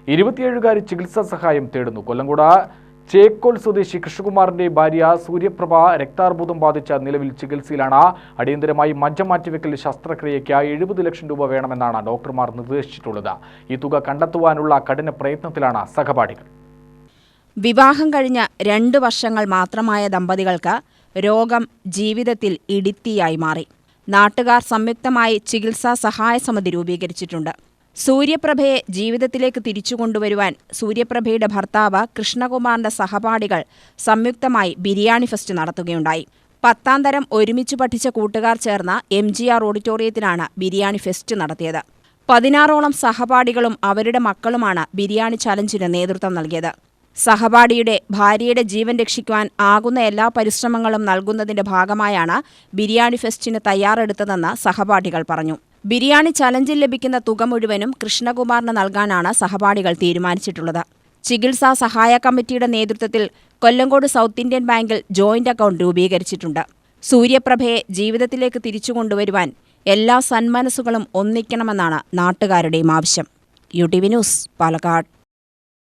27-കാരി ചികിത്സാ സഹായം തേടുന്നു. കൊല്ലങ്കോട് ചേക്കോൽ സ്വദേശി കൃഷ്ണകുമാറിന്റെ ഭാര്യ സൂര്യപ്രഭ രക്താർബുദം ബാധിച്ച നിലവിൽ ചികിത്സയിലാണ്. അടിയന്തരമായി മജ്ജ മാറ്റിവെക്കൽ ശസ്ത്രക്രിയയ്ക്ക് 70 ലക്ഷം രൂപ വേണമെന്നാണ് ഡോക്ടർമാർ നിർദ്ദേശിച്ചിട്ടുള്ളത്. ഈ തുക കണ്ടെത്തുവാനുള്ള കഠിന പ്രയത്നത്തിലാണ് സഹപാഠികൾ. വിവാഹം കഴിഞ്ഞ 2 വർഷങ്ങൾ മാത്രമായ ദമ്പതികൾക്ക് രോഗം ജീവിതത്തിൽ ഇടിത്തിയായി മാറി. നാട്ടുകാർ സംയുക്തമായി ചികിത്സാ സഹായ സമിതി രൂപീകരിച്ചിട്ടുണ്ട്. സൂര്യപ്രഭയെ ജീവിതത്തിലേക്ക് തിരിച്ചുകൊണ്ടുവരുവാൻ സൂര്യപ്രഭയുടെ ഭർത്താവ് കൃഷ്ണകുമാറിന്റെ സഹപാഠികൾ സംയുക്തമായി ബിരിയാണി ഫെസ്റ്റ് നടത്തുകയുണ്ടായി. 10ാം തരം ഒരുമിച്ച് പഠിച്ച കൂട്ടുകാർ ചേർന്ന MGR ഓഡിറ്റോറിയത്തിലാണ് ബിരിയാണി ഫെസ്റ്റ് നടത്തിയത്. 16ഓളം സഹപാഠികളും അവരുടെ മക്കളുമാണ് ബിരിയാണി ചലഞ്ചിന് നേതൃത്വം നൽകിയത്. സഹപാഠിയുടെ ഭാര്യയുടെ ജീവൻ രക്ഷിക്കുവാൻ ആകുന്ന എല്ലാ പരിശ്രമങ്ങളും നൽകുന്നതിന്റെ ഭാഗമായാണ് ബിരിയാണി ഫെസ്റ്റിന് തയ്യാറെടുത്തതെന്ന് സഹപാഠികൾ പറഞ്ഞു. ബിരിയാണി ചലഞ്ചിൽ ലഭിക്കുന്ന തുക മുഴുവനും കൃഷ്ണകുമാറിന് നൽകാനാണ് സഹപാഠികൾ തീരുമാനിച്ചിട്ടുള്ളത്. ചികിത്സാ സഹായ കമ്മിറ്റിയുടെ നേതൃത്വത്തിൽ കൊല്ലങ്കോട് സൗത്ത് ഇന്ത്യൻ ബാങ്കിൽ ജോയിന്റ് അക്കൗണ്ട് രൂപീകരിച്ചിട്ടുണ്ട്. സൂര്യപ്രഭയെ ജീവിതത്തിലേക്ക് തിരിച്ചുകൊണ്ടുവരുവാൻ എല്ലാ സന്മനസ്സുകളും ഒന്നിക്കണമെന്നാണ് നാട്ടുകാരുടെയും ആവശ്യം. UTV news, Palakkad.